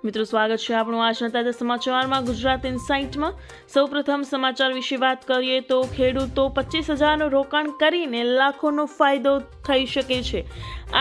મિત્રો, સ્વાગત છે આપણું આજના તાજા સમાચારમાં ગુજરાત ઇનસાઇટમાં। સૌપ્રથમ સમાચાર વિશે વાત કરીએ તો ખેડૂતો 25,000નું રોકાણ કરીને લાખોનો ફાયદો થઈ શકે છે।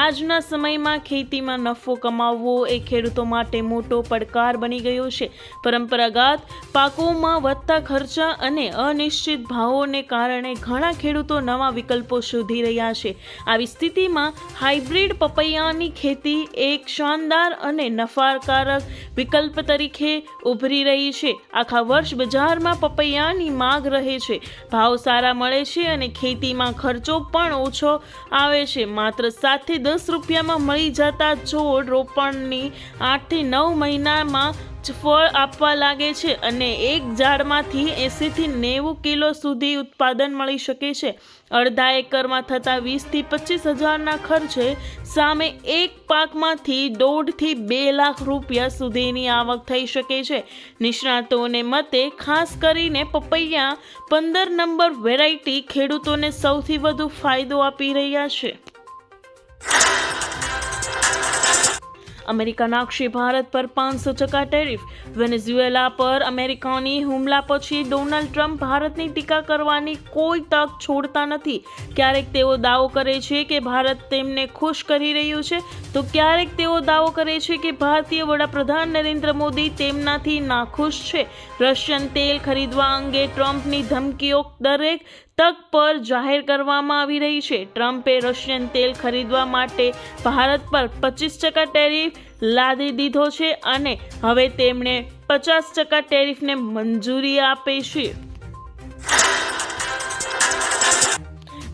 આજના સમયમાં ખેતીમાં નફો કમાવવો એ ખેડૂતો માટે મોટો પડકાર બની ગયો છે। પરંપરાગત પાકોમાં વધતા ખર્ચા અને અનિશ્ચિત ભાવોને કારણે ઘણા ખેડૂતો નવા વિકલ્પો શોધી રહ્યા છે। આવી સ્થિતિમાં હાઇબ્રિડ પપૈયાની ખેતી એક શાનદાર અને નફાકારક વિકલ્પ તરીકે ઉભરી રહી છે। આખા વર્ષ બજારમાં પપૈયાની માંગ રહે છે, ભાવ સારા મળે છે અને ખેતીમાં ખર્ચો પણ ઓછો આવે છે। માત્ર 7 થી 10 રૂપિયામાં મળી જતા છોડ રોપણની 8 થી 9 મહિનામાં ફળ આપવા લાગે છે અને એક ઝાડમાંથી 80 થી 90 કિલો સુધી ઉત્પાદન મળી શકે છે। અડધા એકરમાં થતા 20 થી 25 હજારના ખર્ચે સામે એક પાકમાંથી 1.5 થી 2 લાખ રૂપિયા સુધીની આવક થઈ શકે છે। નિષ્ણાતોને મતે ખાસ કરીને પપૈયા 15 નંબર વેરાયટી ખેડૂતોને સૌથી વધુ ફાયદો આપી રહ્યા છે। અમેરિકા નાખશે ભારત પર 500% ટેરિફ। વેનેઝુએલા પર અમેરિકાની હુમલા પછી ડોનાલ્ડ ટ્રમ્પ ભારતની ટીકા કરવાની કોઈ તક છોડતા નથી। ક્યારેક તેઓ દાવો કરે છે કે ભારત તેમને ખુશ કરી રહ્યું છે, તો ક્યારેક તેઓ દાવો કરે છે કે ભારતીય વડાપ્રધાન નરેન્દ્ર મોદી તેમનાથી નાખુશ છે। રશિયન તેલ ખરીદવા અંગે ટ્રમ્પની ધમકીઓ દરેક તક પર જાહેર કરવામાં આવી રહી છે। ટ્રમ્પે રશિયન તેલ ખરીદવા માટે ભારત પર 25% ટેરિફ લાદી દીધો છે અને હવે તેમણે 50% ટેરિફને મંજૂરી આપી છે।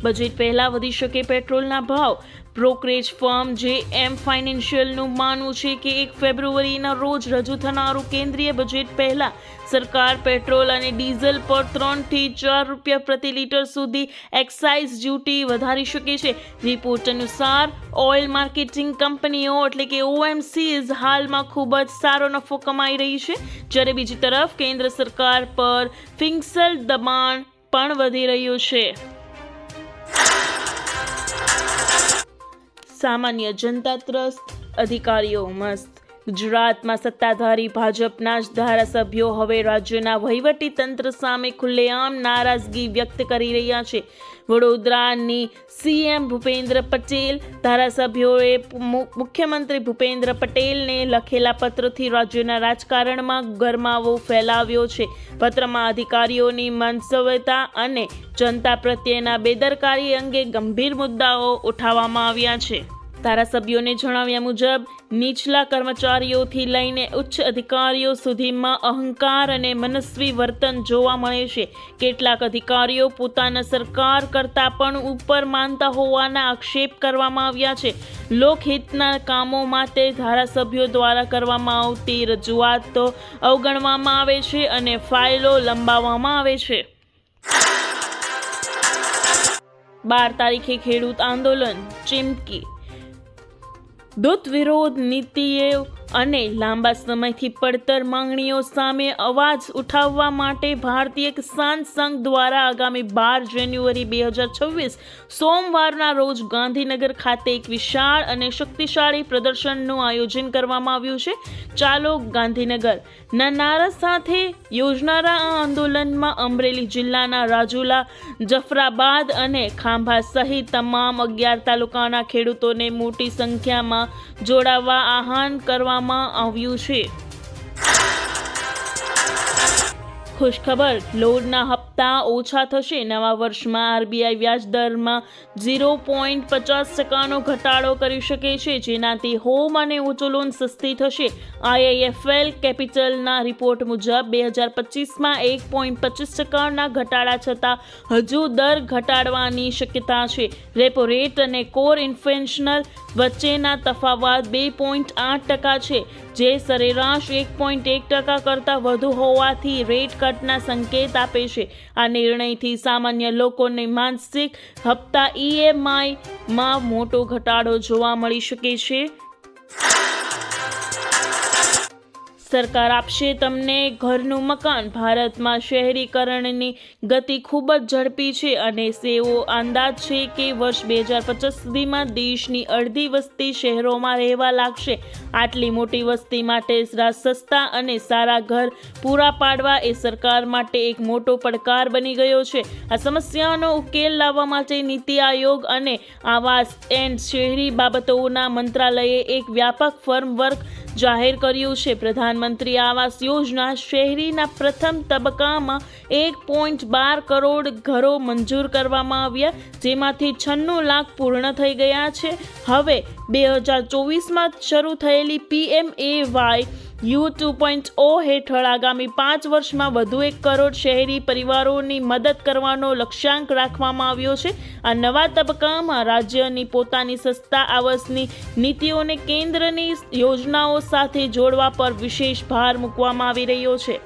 બજેટ પહેલા વધી શકે પેટ્રોલના ભાવ। બ્રોકરેજ ફર્મ JM ફાઇનાન્શિયલનું માનવું છે કે 1 ફેબ્રુઆરીના રોજ રજૂ થનારું કેન્દ્રીય બજેટ પહેલા સરકાર પેટ્રોલ અને ડીઝલ પર 3 થી 4 રૂપિયા પ્રતિ લીટર સુધી એક્સાઇઝ ડ્યુટી વધારી શકે છે। રિપોર્ટ અનુસાર ઓઇલ માર્કેટિંગ કંપનીઓ એટલે કે OMCs હાલમાં ખૂબ જ સારો નફો કમાઈ રહી છે, જ્યારે બીજી તરફ કેન્દ્ર સરકાર પર ફિસ્કલ દબાણ પણ વધી રહ્યું છે। સામાન્ય જનતા ત્રસ્ત, અધિકારીઓ મસ્ત। ગુજરાતમાં સત્તાધારી ભાજપના જ ધારાસભ્યો હવે રાજ્યના વહીવટી તંત્ર સામે ખુલ્લેઆમ નારાજગી વ્યક્ત કરી રહ્યા છે। વડોદરાની CM ભૂપેન્દ્ર પટેલ ધારાસભ્યોએ મુખ્યમંત્રી ભૂપેન્દ્ર પટેલને લખેલા પત્રથી રાજ્યના રાજકારણમાં ગરમાવો ફેલાવ્યો છે। પત્રમાં અધિકારીઓની મનસવતા અને જનતા પ્રત્યેના બેદરકારી અંગે ગંભીર મુદ્દાઓ ઉઠાવવામાં આવ્યા છે। ધારાસભ્યોને જણાવ્યા મુજબ નીચલા કર્મચારીઓથી લઈને ઉચ્ચ અધિકારીઓ સુધીમાં અહંકાર અને મનસ્વી વર્તન જોવા મળે છે। કેટલાક અધિકારીઓ પોતાના સરકાર કરતાં પણ ઉપર માનતા હોવાના આક્ષેપ કરવામાં આવ્યા છે। લોકહિતના કામો માટે ધારાસભ્યો દ્વારા કરવામાં આવતી રજૂઆતો અવગણવામાં આવે છે અને ફાઇલો લંબાવવામાં આવે છે। 12 તારીખે ખેડૂત આંદોલન ચીમકી। દૂધ વિરોધ નીતિઓ અને લાંબા સમયથી પડતર માંગણીઓ સામે અવાજ ઉઠાવવા માટે ભારતીય કિસાન સંઘ દ્વારા આગામી 12 જાન્યુઆરી 2026 સોમવારના રોજ ગાંધીનગર ખાતે એક વિશાળ અને શક્તિશાળી પ્રદર્શનનું આયોજન કરવામાં આવ્યું છે। ચાલો ગાંધીનગરના નારા સાથે યોજનારા આ આંદોલનમાં અમરેલી જિલ્લાના રાજુલા, જફરાબાદ અને ખાંભા સહિત તમામ 11 તાલુકાના ખેડૂતોને મોટી સંખ્યામાં જોડાવા આહ્વાન કરવામાં આવ્યું છે। ખુશખબર, લોનના હપ્તા ઓછા થશે। નવા વર્ષમાં RBI વ્યાજ દરમાં 0.50%નો ઘટાડો કરી શકે છે, જેનાથી હોમ અને ઓછો લોન સસ્તી થશે। IIFL કેપિટલના રિપોર્ટ મુજબ 2025માં 1.25%ના ઘટાડા છતાં હજુ દર ઘટાડવાની શક્યતા છે। રેપો રેટ અને કોર ઇન્ફ્લેશન વચ્ચેના તફાવત 2.8% છે, જે સરેરાશ 1.1% કરતાં વધુ હોવાથી રેટ કટના સંકેત આપે છે। આ નિર્ણયથી સામાન્ય લોકોને માસિક હપ્તા EMIમાં મોટો ઘટાડો જોવા મળી શકે છે। સરકાર આપશે તમને ઘરનું મકાન। ભારતમાં શહેરીકરણની ગતિ ખૂબ જ ઝડપી છે અને એવો અંદાજ છે કે વર્ષ 2050 સુધીમાં દેશની અડધી વસ્તી શહેરોમાં રહેવા લાગશે। આટલી મોટી વસ્તી માટે સસ્તા અને સારા ઘર પૂરા પાડવા એ સરકાર માટે એક મોટો પડકાર બની ગયો છે। આ સમસ્યાનો ઉકેલ લાવવા માટે નીતિ આયોગ અને આવાસ એન્ડ શહેરી બાબતોના મંત્રાલયે એક વ્યાપક ફ્રેમવર્ક જાહેર કર્યું છે। પ્રધાનમંત્રી આવાસ યોજના શહેરીના પ્રથમ તબક્કામાં 1.12 કરોડ ઘરો મંજૂર કરવામાં આવ્યા, જેમાંથી 96 લાખ પૂર્ણ થઈ ગયા છે। હવે 2024માં શરૂ થયેલી PMAY યુ 2.0 હેઠળ આગામી 5 વર્ષમાં વધુ 1 કરોડ શહેરી પરિવારોની મદદ કરવાનો લક્ષ્યાંક રાખવામાં આવ્યો છે। આ નવા તબક્કામાં રાજ્યની પોતાની સસ્તા આવાસની નીતિઓને કેન્દ્રની યોજનાઓ સાથે જોડવા પર વિશેષ ભાર મૂકવામાં આવી રહ્યો છે।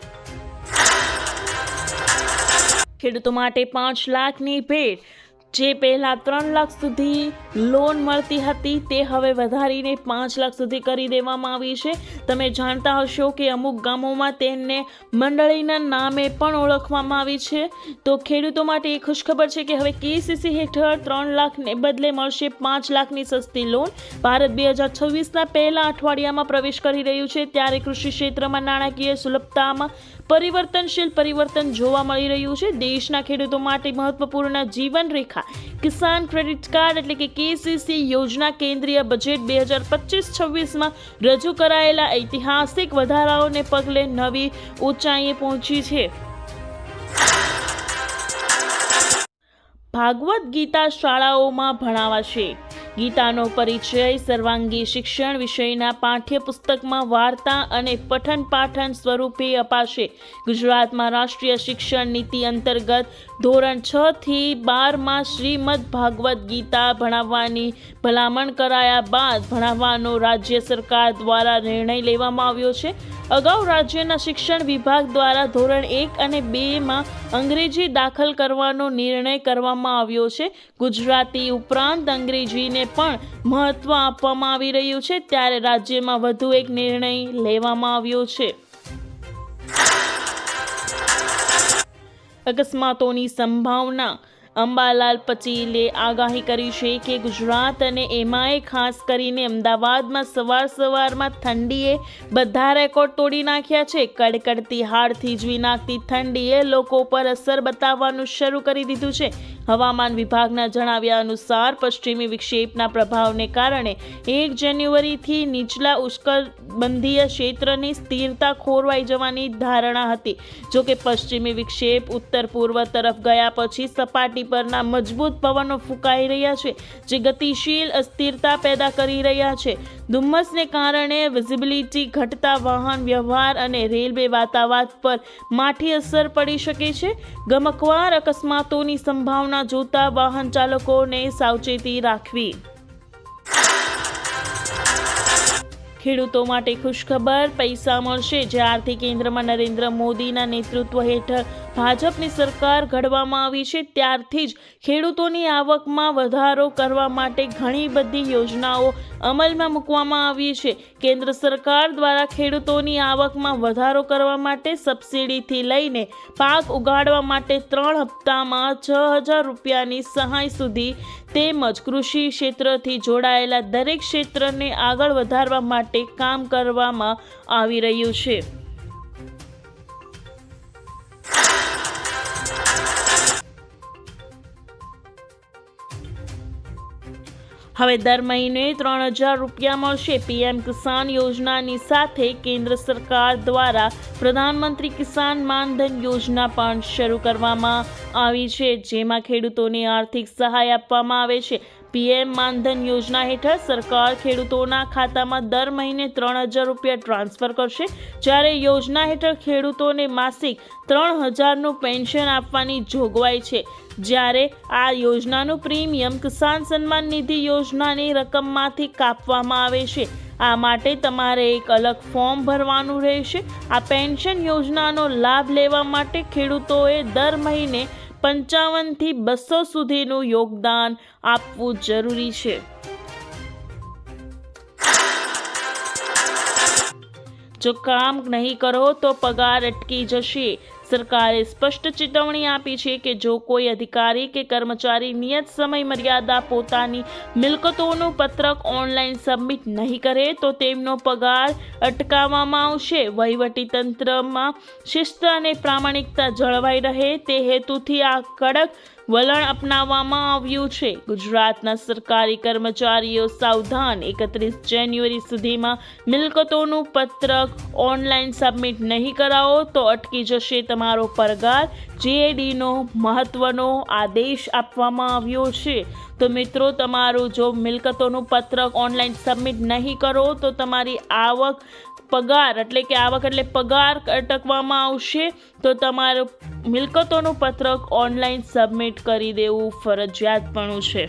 ખેડૂતો માટે 5 લાખની ભેટ। જે પહેલાં 3 લાખ સુધી લોન મળતી હતી તે હવે વધારીને 5 લાખ સુધી કરી દેવામાં આવી છે। તમે જાણતા હશો કે અમુક ગામોમાં તેને મંડળીના નામે પણ ઓળખવામાં આવી છે। તો ખેડૂતો માટે એ ખુશખબર છે કે હવે KCC હેઠળ 3 લાખને બદલે મળશે 5 લાખની સસ્તી લોન। ભારત 2026ના પહેલા અઠવાડિયામાં પ્રવેશ કરી રહ્યું છે, ત્યારે કૃષિ ક્ષેત્રમાં નાણાકીય સુલભતામાં પરિવર્તન જોવા મળી રહ્યું છે। દેશના ખેડૂતો માટે મહત્વપૂર્ણ જીવન રેખા કિસાન ક્રેડિટ કાર્ડ એટલે કે KCC યોજના કેન્દ્રીય બજેટ 2025-26માં રજૂ કરાયેલા ઐતિહાસિક વધારાઓને પગલે નવી ઊંચાઈએ પહોંચી છે। ભાગવદ ગીતા શાળાઓમાં ભણાવાશે। ગીતાનો પરિચય સર્વાંગી શિક્ષણ વિષયના પાઠ્યપુસ્તકમાં વાર્તા અને પઠન પાઠન સ્વરૂપે અપાશે। ગુજરાતમાં રાષ્ટ્રીય શિક્ષણ નીતિ અંતર્ગત ધોરણ 6 થી 12માં શ્રીમદ ભાગવદ ગીતા ભણાવવાની ભલામણ કરાયા બાદ ભણાવવાનો રાજ્ય સરકાર દ્વારા નિર્ણય લેવામાં આવ્યો છે। અગાઉ રાજ્યના શિક્ષણ વિભાગ દ્વારા ધોરણ 1 અને 2માં અંગ્રેજી દાખલ કરવાનો નિર્ણય કરવામાં આવ્યો છે। ગુજરાતી ઉપરાંત અંગ્રેજીને પણ મહત્વ આપવામાં આવી રહ્યું છે, ત્યારે રાજ્યમાં વધુ એક નિર્ણય લેવામાં આવ્યો છે। અકસ્માતોની સંભાવના। અંબાલાલ પટેલે આગાહી કરી છે કે ગુજરાત અને એમાંય ખાસ કરીને અમદાવાદમાં સવારમાં ઠંડીએ બધા રેકોર્ડ તોડી નાખ્યા છે। કડકડતી હાડ થીજવી નાખતી ઠંડીએ લોકો પર અસર બતાવવાનું શરૂ કરી દીધું છે। હવામાન વિભાગના જણાવ્યા અનુસાર પશ્ચિમી વિક્ષેપના પ્રભાવને કારણે 1 જાન્યુઆરીથી નીચલા ઉષ્ણકટિબંધીય ક્ષેત્રની સ્થિરતા ખોરવાઈ જવાની ધારણા હતી। જોકે પશ્ચિમી વિક્ષેપ ઉત્તર પૂર્વ તરફ ગયા પછી સપાટી પરના મજબૂત પવનો ફૂંકાઈ રહ્યા છે, જે ગતિશીલ અસ્થિરતા પેદા કરી રહ્યા છે। ધુમ્મસને કારણે વિઝિબિલિટી ઘટતા વાહન વ્યવહાર અને રેલવે વાતાવરણ પર માઠી અસર પડી શકે છે। ગમખ્વાર અકસ્માતોની સંભાવના જોતા વાહન ચાલકોને સાવચેતી રાખવી। ખેડૂતો માટે ખુશખબર, પૈસા મળશે। જ્યારથી કેન્દ્રમાં નરેન્દ્ર મોદીના નેતૃત્વ હેઠળ ભાજપની સરકાર ઘડવામાં આવી છે, ત્યારથી જ ખેડૂતોની આવકમાં વધારો કરવા માટે ઘણી બધી યોજનાઓ અમલમાં મૂકવામાં આવી છે। કેન્દ્ર સરકાર દ્વારા ખેડૂતોની આવકમાં વધારો કરવા માટે સબસિડીથી લઈને પાક ઉગાડવા માટે 3 હપ્તામાં 6,000 રૂપિયાની સહાય સુધી તેમજ કૃષિ ક્ષેત્રથી જોડાયેલા દરેક ક્ષેત્રને આગળ વધારવા માટે કામ કરવામાં આવી રહ્યું છે। હવે દર મહિને 3,000 રૂપિયા મળશે। PM કિસાન યોજનાની સાથે કેન્દ્ર સરકાર દ્વારા પ્રધાનમંત્રી કિસાન માનધન યોજના પણ શરૂ કરવામાં આવી છે, જેમાં ખેડૂતોને આર્થિક સહાય આપવામાં આવે છે। PM માનધન યોજના હેઠળ સરકાર ખેડૂતોના ખાતામાં દર મહિને 3,000 રૂપિયા ટ્રાન્સફર કરશે, જ્યારે યોજના હેઠળ ખેડૂતોને માસિક 3,000નું પેન્શન આપવાની જોગવાઈ છે। જ્યારે આ યોજનાનું પ્રીમિયમ કિસાન સન્માન નિધિ યોજનાની રકમમાંથી કાપવામાં આવે છે। આ માટે તમારે એક અલગ ફોર્મ ભરવાનું રહેશે। આ પેન્શન યોજનાનો લાભ લેવા માટે ખેડૂતોએ દર મહિને 55 થી 200 સુધીનું યોગદાન આપવું જરૂરી છે। જો કામ નહીં કરો તો પગાર અટકી જશે. સરકારે સ્પષ્ટ ચેતવણી આપી છે કે જો કોઈ અધિકારી કે કર્મચારી નિયત સમય મર્યાદા પોતાની મિલકતોનું પત્રક ઓનલાઈન સબમિટ નહીં કરે તો તેમનો પગાર અટકાવવામાં આવશે. વહીવટીતંત્રમાં શિસ્ત અને પ્રામાણિકતા જળવાઈ રહે તે હેતુથી આ કડક વલણ અપનાવવામાં આવ્યું છે. ગુજરાતના સરકારી કર્મચારીઓ સાવધાન. 31 જાન્યુઆરી સુધીમાં મિલકતોનું પત્રક ઓનલાઈન સબમિટ નહીં કરાવો તો અટકી જશે તમારો પગાર. GADનો મહત્વનો આદેશ આપવામાં આવ્યો છે. તો મિત્રો, તમારું જો મિલકતોનું પત્રક ઓનલાઈન સબમિટ નહીં કરો તો તમારી પગાર એટલે પગાર અટકવામાં આવશે. તો તમારું મિલકતોનું પત્રક ઓનલાઈન સબમિટ કરી દેવું ફરજિયાત પણ છે.